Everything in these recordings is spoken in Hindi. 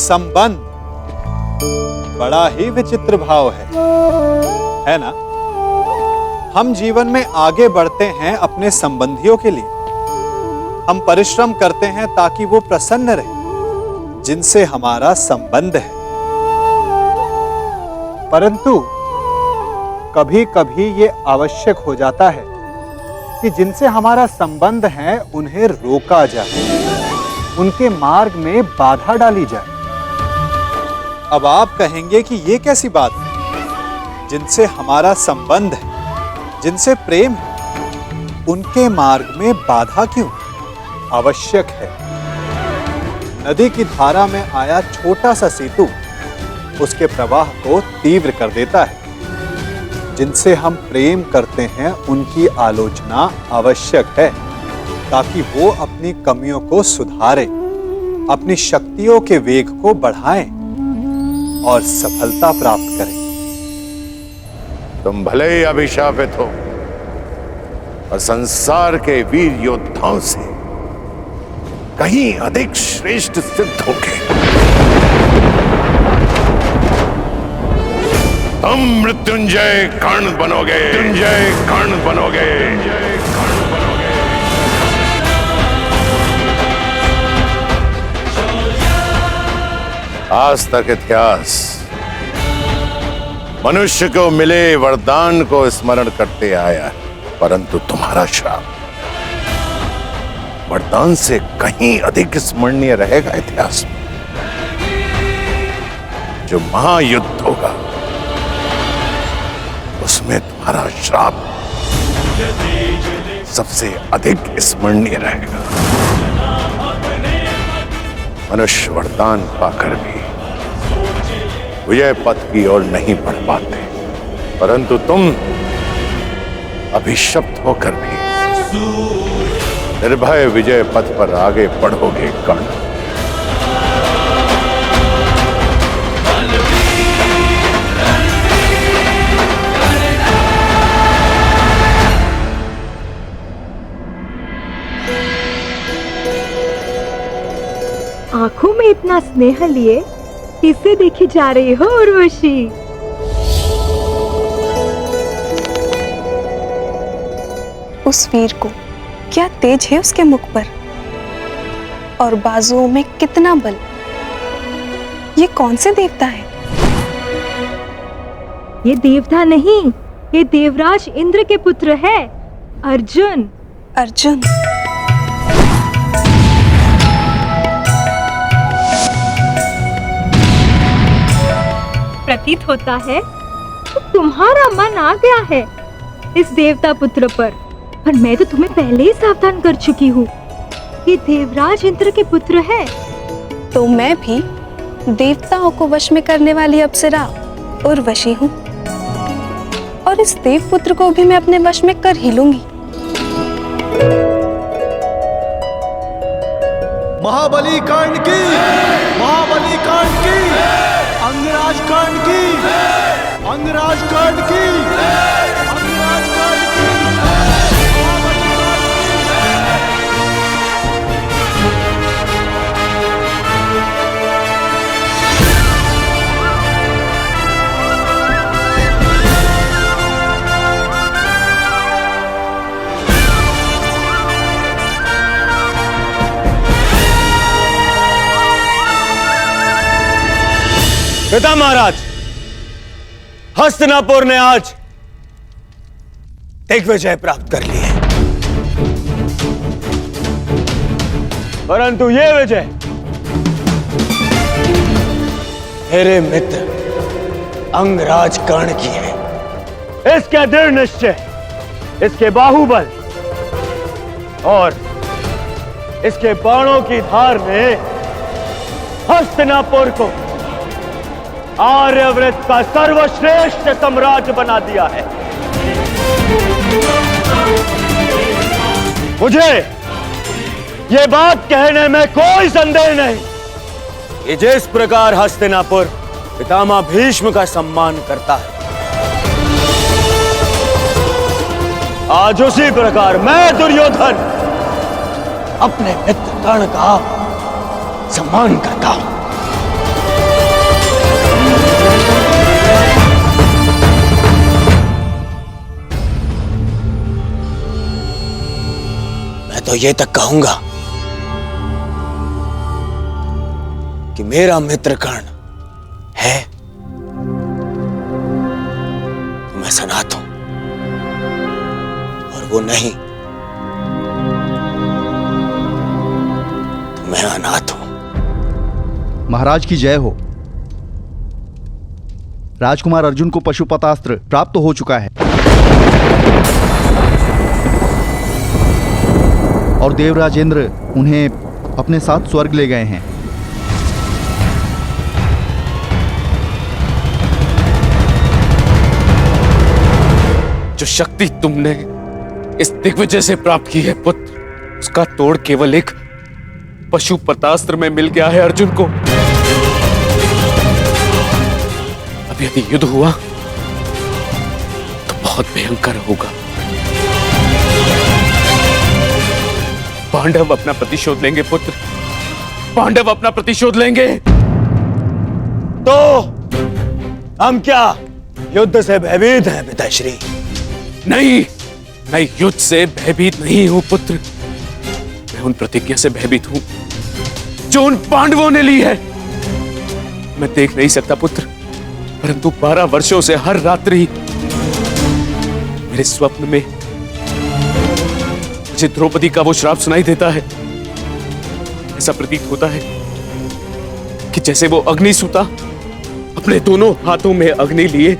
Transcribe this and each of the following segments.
संबंध बड़ा ही विचित्र भाव है ना? हम जीवन में आगे बढ़ते हैं अपने संबंधियों के लिए। हम परिश्रम करते हैं ताकि वो प्रसन्न रहे जिनसे हमारा संबंध है। परंतु कभी कभी ये आवश्यक हो जाता है कि जिनसे हमारा संबंध है उन्हें रोका जाए, उनके मार्ग में बाधा डाली जाए। अब आप कहेंगे कि ये कैसी बात है? जिनसे हमारा संबंध है, जिनसे प्रेम है, उनके मार्ग में बाधा क्यों? आवश्यक है। नदी की धारा में आया छोटा सा सेतु उसके प्रवाह को तीव्र कर देता है। जिनसे हम प्रेम करते हैं उनकी आलोचना आवश्यक है ताकि वो अपनी कमियों को सुधारें, अपनी शक्तियों के वेग को बढ़ाएं और सफलता प्राप्त करें। तुम भले ही अभिशापित हो और संसार के वीर योद्धाओं से कहीं अधिक श्रेष्ठ सिद्ध होगे। तुम मृत्युंजय कर्ण बनोगे, मृत्युंजय कर्ण बनोगे। आज तक इतिहास मनुष्य को मिले वरदान को स्मरण करते आया, परंतु तुम्हारा श्राप वरदान से कहीं अधिक स्मरणीय रहेगा इतिहास में। जो महायुद्ध होगा उसमें तुम्हारा श्राप सबसे अधिक स्मरणीय रहेगा। मनुष्य वरदान पाकर भी विजय पथ की ओर नहीं बढ़ पाते, परंतु तुम अभिशप्त होकर भी निर्भय विजय पथ पर आगे बढ़ोगे कर्ण। आंखों में इतना स्नेह लिए किससे देखी जा रही हो उर्वशी? उस वीर को क्या तेज है उसके मुख पर, और बाजुओं में कितना बल। ये कौन से देवता है? ये देवता नहीं, ये देवराज इंद्र के पुत्र है, अर्जुन। अर्जुन? प्रतीत होता है तो तुम्हारा मन आ गया है इस देवता पुत्र पर मैं तो तुम्हें पहले ही सावधान कर चुकी हूँ। ये देवराज इंद्र के पुत्र है। तो मैं भी देवताओं को वश में करने वाली अप्सरा उर्वशी हूँ, और इस देव पुत्र को भी मैं अपने वश में कर ही लूंगी। महाबली कर्ण की, महाबली कर्ण की, अंगराज कर्ण की, अंगराज कर्ण की, अंगराज कर्ण की। पिता महाराज, हस्तिनापुर ने आज दिग्विजय प्राप्त कर ली है, परंतु ये विजय मेरे मित्र अंगराज कर्ण की है। इसके दृढ़ निश्चय, इसके बाहुबल और इसके बाणों की धार ने हस्तिनापुर को आर्यव्रत का सर्वश्रेष्ठ साम्राज्य बना दिया है। मुझे ये बात कहने में कोई संदेह नहीं कि जिस प्रकार हस्तिनापुर पितामह भीष्म का सम्मान करता है, आज उसी प्रकार मैं दुर्योधन अपने मित्र कर्ण का सम्मान करता हूं। तो ये तक कहूंगा कि मेरा मित्र कर्ण है तो मैं सनात हूं, और वो नहीं तो मैं अनाथ हूं। महाराज की जय हो। राजकुमार अर्जुन को पशुपतास्त्र प्राप्त हो चुका है और देवराजेंद्र उन्हें अपने साथ स्वर्ग ले गए हैं। जो शक्ति तुमने इस दिग्विजय से प्राप्त की है पुत्र, उसका तोड़ केवल एक पशुपतास्त्र में मिल गया है अर्जुन को। अब यदि युद्ध हुआ तो बहुत भयंकर होगा। पांडव अपना प्रतिशोध लेंगे पुत्र, पांडव अपना प्रतिशोध लेंगे। तो हम क्या युद्ध से भयभीत हैं पिताश्री? नहीं, मैं युद्ध से भयभीत नहीं हूं पुत्र। मैं उन प्रतिज्ञा से भयभीत हूं जो उन पांडवों ने ली है। मैं देख नहीं सकता पुत्र, परंतु 12 वर्षों से हर रात्रि मेरे स्वप्न में मुझे द्रौपदी का वो श्राप सुनाई देता है। ऐसा प्रतीत होता है कि जैसे वो अग्निसूता अपने दोनों हाथों में अग्नि लिए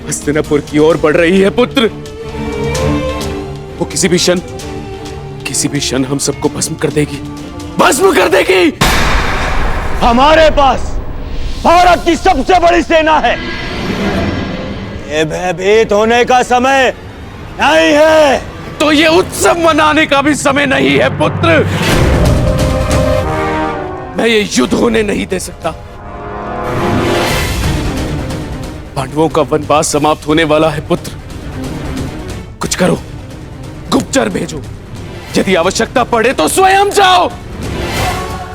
हस्तिनापुर की ओर बढ़ रही है पुत्र। वो किसी भी क्षण हम सबको भस्म कर देगी, भस्म कर देगी। हमारे पास भारत की सबसे बड़ी सेना है। ये भयभीत होने का समय नहीं है। तो ये उत्सव मनाने का भी समय नहीं है पुत्र। मैं ये युद्ध होने नहीं दे सकता। पांडवों का वनवास समाप्त होने वाला है पुत्र। कुछ करो, गुप्तचर भेजो, यदि आवश्यकता पड़े तो स्वयं जाओ,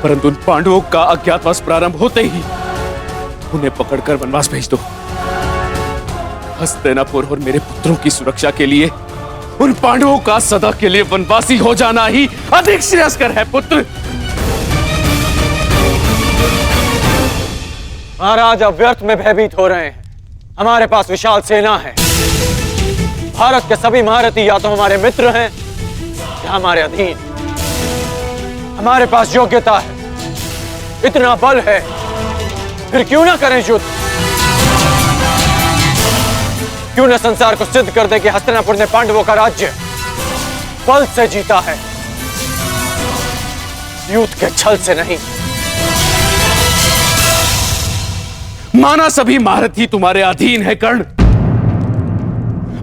परंतु उन पांडवों का अज्ञातवास प्रारंभ होते ही उन्हें पकड़कर वनवास भेज दो। हस्तिनापुर और मेरे पुत्रों की सुरक्षा के लिए उन पांडवों का सदा के लिए वनवासी हो जाना ही अधिक श्रेयस्कर है पुत्र। महाराज अब व्यर्थ में भयभीत हो रहे हैं। हमारे पास विशाल सेना है। भारत के सभी महारथी या तो हमारे मित्र हैं या हमारे अधीन। हमारे पास योग्यता है, इतना बल है, फिर क्यों ना करें युद्ध? क्यों न संसार को सिद्ध कर दे कि हस्तिनापुर ने पांडवों का राज्य बल से जीता है, युद्ध के छल से नहीं। माना सभी महारथी तुम्हारे अधीन है कर्ण,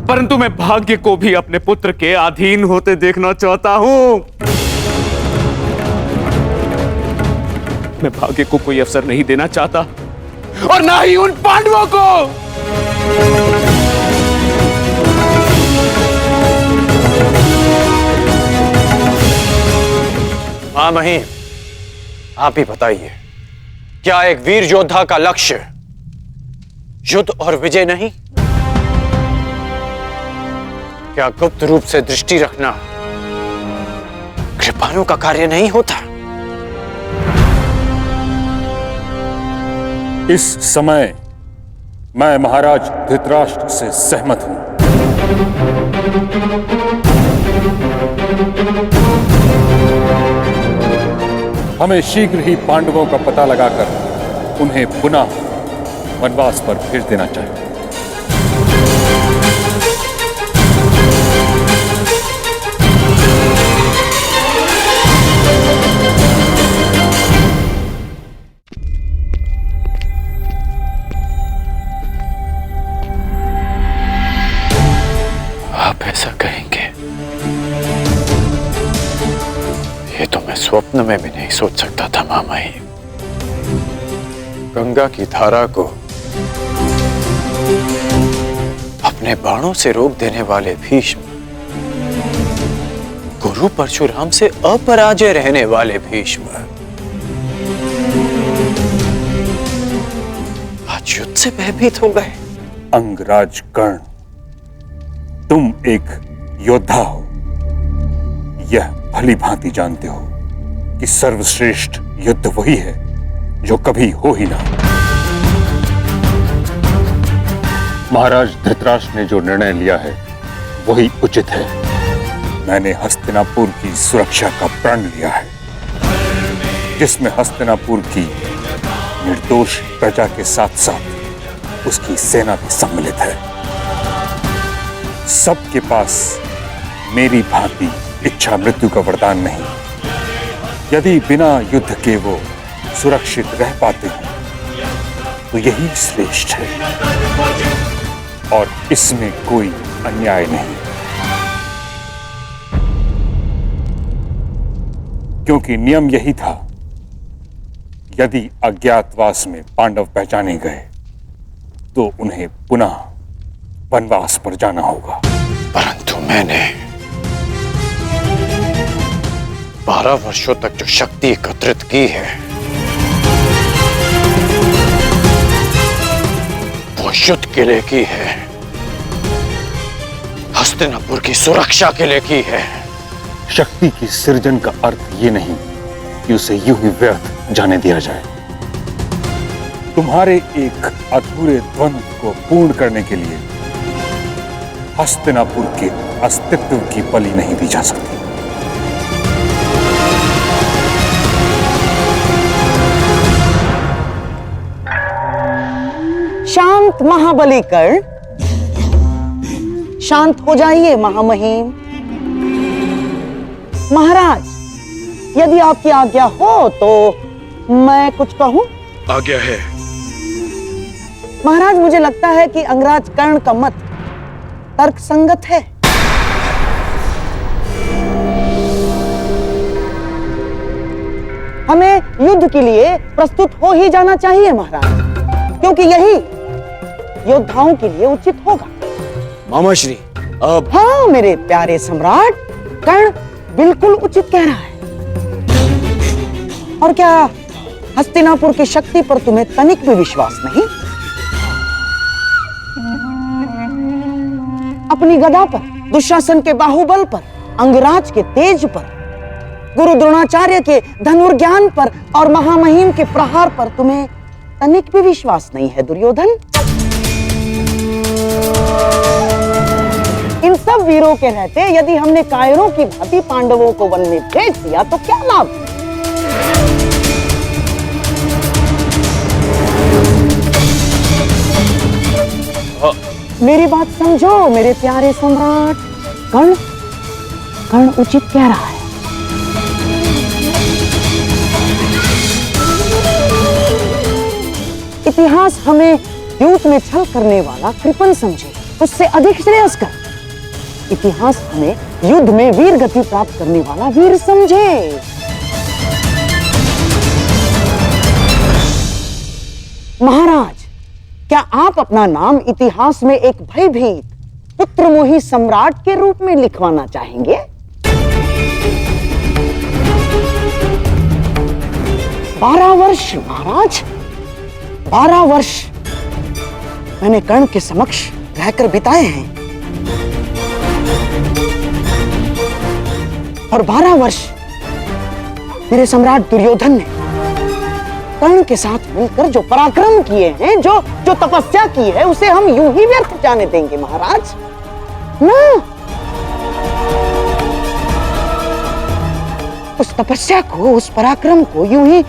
परंतु मैं भाग्य को भी अपने पुत्र के अधीन होते देखना चाहता हूं। मैं भाग्य को कोई अवसर नहीं देना चाहता और ना ही उन पांडवों को। हाँ महीम, आप ही बताइए, क्या एक वीर योद्धा का लक्ष्य युद्ध और विजय नहीं? क्या गुप्त रूप से दृष्टि रखना कृपाणु का कार्य नहीं होता? इस समय मैं महाराज धृतराष्ट्र से सहमत हूं। हमें शीघ्र ही पांडवों का पता लगाकर उन्हें पुनः वनवास पर भेज देना चाहिए। आप ऐसा कहेंगे, ये तो मैं स्वप्न में भी नहीं सोच सकता था मामाई। गंगा की धारा को अपने बाणों से रोक देने वाले भीष्म, गुरु परशुराम से अपराजय रहने वाले भीष्म, आज युद्ध से भयभीत हो गए। अंगराज कर्ण, तुम एक योद्धा हो, यह भली भांति जानते हो कि सर्वश्रेष्ठ युद्ध वही है जो कभी हो ही ना। महाराज धृतराष्ट्र ने जो निर्णय लिया है वही उचित है। मैंने हस्तिनापुर की सुरक्षा का प्रण लिया है, जिसमें हस्तिनापुर की निर्दोष प्रजा के साथ साथ उसकी सेना भी सम्मिलित है। सबके पास मेरी भांति इच्छा मृत्यु का वरदान नहीं। यदि बिना युद्ध के वो सुरक्षित रह पाते हैं तो यही श्रेष्ठ है और इसमें कोई अन्याय नहीं, क्योंकि नियम यही था, यदि अज्ञातवास में पांडव पहचाने गए तो उन्हें पुनः वनवास पर जाना होगा। परंतु मैंने 12 वर्षों तक जो शक्ति एकत्रित की है वो युद्ध के लिए की है, हस्तिनापुर की सुरक्षा के लिए की है। शक्ति की सृजन का अर्थ ये नहीं कि उसे यूं ही व्यर्थ जाने दिया जाए। तुम्हारे एक अधूरे द्वंद्व को पूर्ण करने के लिए हस्तिनापुर के अस्तित्व की बलि नहीं दी जा सकती। शांत महाबली कर्ण, शांत हो जाइए महामहिम। महाराज, यदि आपकी आज्ञा हो तो मैं कुछ कहूं? आज्ञा है। महाराज, मुझे लगता है कि अंगराज कर्ण का मत तर्क संगत है। हमें युद्ध के लिए प्रस्तुत हो ही जाना चाहिए महाराज, क्योंकि यही योद्धाओं के लिए उचित होगा। मामाश्री, अब हाँ मेरे प्यारे सम्राट, कर्ण बिल्कुल उचित कह रहा है। और क्या हस्तिनापुर की शक्ति पर तुम्हें तनिक भी विश्वास नहीं? अपनी गदा पर, दुशासन के बाहुबल पर, अंगराज के तेज पर, गुरु द्रोणाचार्य के धनुर्ज्ञान पर और महामहिम के प्रहार पर तुम्हें तनिक भी विश्वास नहीं है दुर्योधन? इन सब वीरों के रहते यदि हमने कायरों की भांति पांडवों को वन में भेज दिया तो क्या लाभ? मेरी बात समझो मेरे प्यारे सम्राट। कर्ण उचित कह रहा है। इतिहास हमें युद्ध में छल करने वाला कृपण समझे, उससे अधिक श्रेयस्कर। इतिहास हमें युद्ध में वीर गति प्राप्त करने वाला वीर समझे। महाराज, क्या आप अपना नाम इतिहास में एक भयभीत पुत्रमोही सम्राट के रूप में लिखवाना चाहेंगे? बारह वर्ष महाराज, 12 वर्ष मैंने कर्ण के समक्ष रहकर बिताए हैं और 12 वर्ष मेरे सम्राट दुर्योधन ने कर्ण के साथ मिलकर जो पराक्रम किए हैं, जो तपस्या की है, उसे हम यूं ही व्यर्थ जाने देंगे महाराज? ना, उस तपस्या को, उस पराक्रम को यूं ही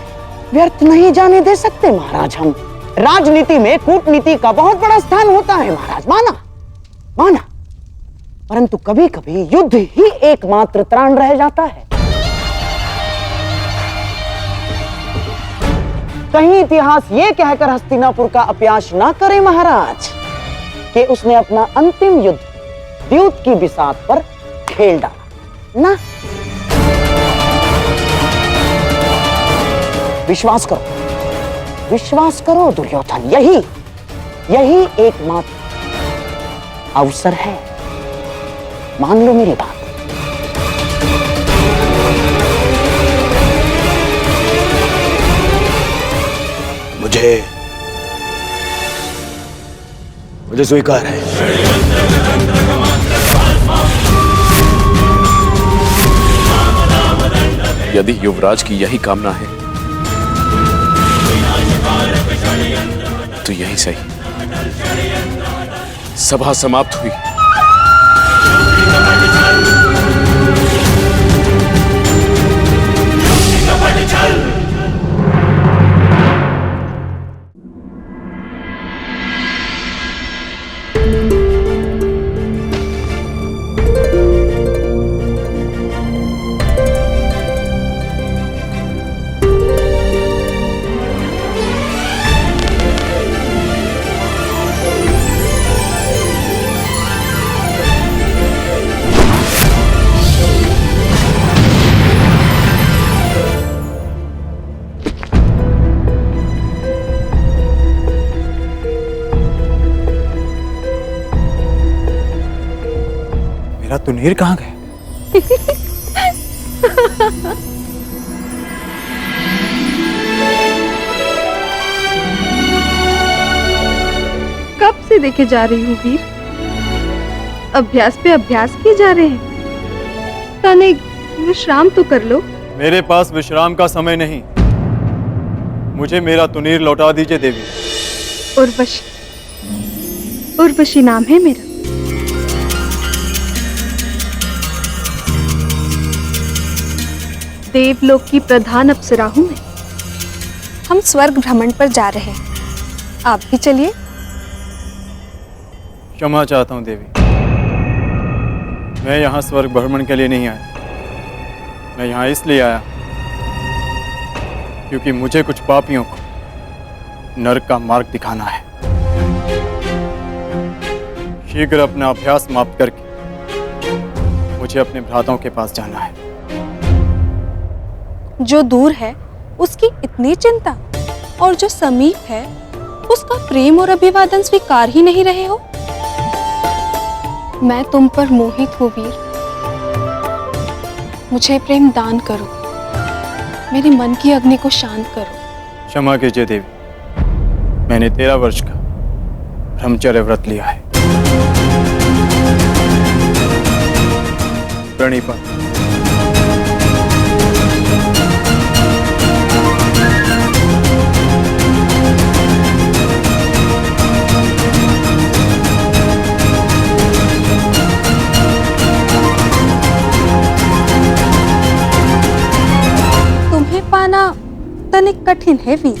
व्यर्थ नहीं जाने दे सकते महाराज। हम राजनीति में कूटनीति का बहुत बड़ा स्थान होता है महाराज, माना, परंतु कभी कभी युद्ध ही एकमात्र त्राण रह जाता है। कहीं इतिहास ये कहकर हस्तिनापुर का अपयाश ना करे महाराज कि उसने अपना अंतिम युद्ध द्यूत की बिसात पर खेल डाला ना। विश्वास करो दुर्योधन, यही एकमात्र अवसर है। मान लो मेरी बात। मुझे स्वीकार है। यदि युवराज की यही कामना है तो यही सही। सभा समाप्त हुई। मेरा तुनीर कहाँ गया? कब से देखे जा रही हूँ वीर, अभ्यास पे अभ्यास किए जा रहे हैं। तने विश्राम तो कर लो। मेरे पास विश्राम का समय नहीं। मुझे मेरा तुनीर लौटा दीजिए देवी। उर्वशी, उर्वशी नाम है मेरा। देवलोक की प्रधान अप्सरा हूं मैं। हम स्वर्ग भ्रमण पर जा रहे हैं, आप भी चलिए। क्षमा चाहता हूं देवी, मैं यहाँ स्वर्ग भ्रमण के लिए नहीं आया। मैं यहाँ इसलिए आया क्योंकि मुझे कुछ पापियों को नरक का मार्ग दिखाना है। शीघ्र अपना अभ्यास समाप्त करके मुझे अपने भ्राताओं के पास जाना है। जो दूर है उसकी इतनी चिंता, और जो समीप है उसका प्रेम और अभिवादन स्वीकार ही नहीं रहे हो। मैं तुम पर मोहित हूँ वीर, मुझे प्रेम दान करो, मेरे मन की अग्नि को शांत करो। क्षमा कीजिए देवी, मैंने 13 वर्ष का ब्रह्मचर्य व्रत लिया है। प्रणीपा। पाना तनिक कठिन है वीर,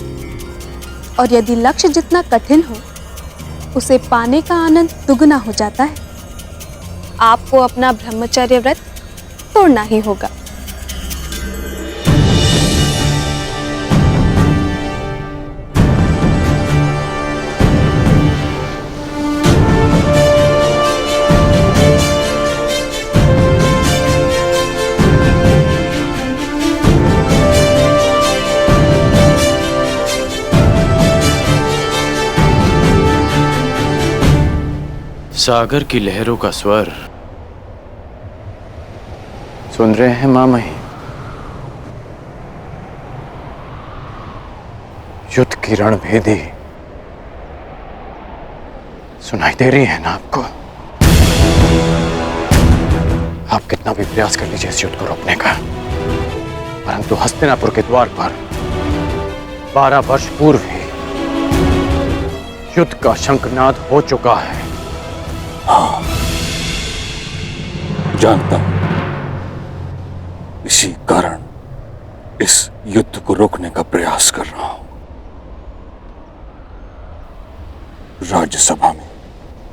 और यदि लक्ष्य जितना कठिन हो उसे पाने का आनंद दुगना हो जाता है। आपको अपना ब्रह्मचर्य व्रत तोड़ना ही होगा। सागर की लहरों का स्वर सुन रहे हैं मामही? युद्ध की रणभेदी सुनाई दे रही है ना आपको? आप कितना भी प्रयास कर लीजिए इस युद्ध को रोकने का, परंतु हस्तिनापुर के द्वार पर 12 वर्ष पूर्व ही युद्ध का शंखनाद हो चुका है। हाँ, जानता हूं। इसी कारण इस युद्ध को रोकने का प्रयास कर रहा हूं। राज्यसभा में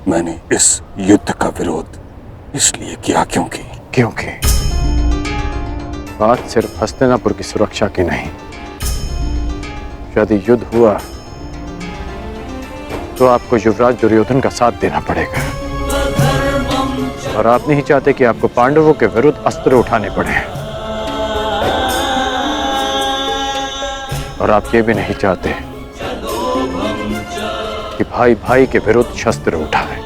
मैंने इस युद्ध का विरोध इसलिए किया क्योंकि बात सिर्फ हस्तिनापुर की सुरक्षा की नहीं। यदि युद्ध हुआ तो आपको युवराज दुर्योधन का साथ देना पड़ेगा, और आप नहीं चाहते कि आपको पांडवों के विरुद्ध अस्त्र उठाने पड़े, और आप ये भी नहीं चाहते कि भाई भाई के विरुद्ध शस्त्र उठाए।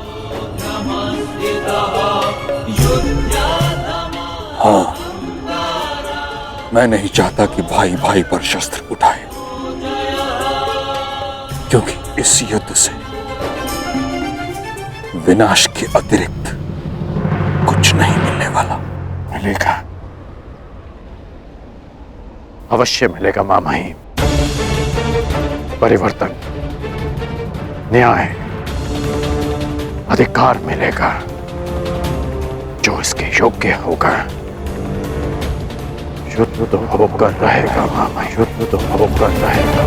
हाँ, मैं नहीं चाहता कि भाई भाई पर शस्त्र उठाए, क्योंकि इस युद्ध से विनाश के अतिरिक्त कुछ नहीं मिलने वाला। मिलेगा, अवश्य मिलेगा मामाही। परिवर्तन, न्याय, अधिकार मिलेगा जो इसके योग्य होगा। युद्ध तो होकर रहेगा मामा, युद्ध तो होकर रहेगा।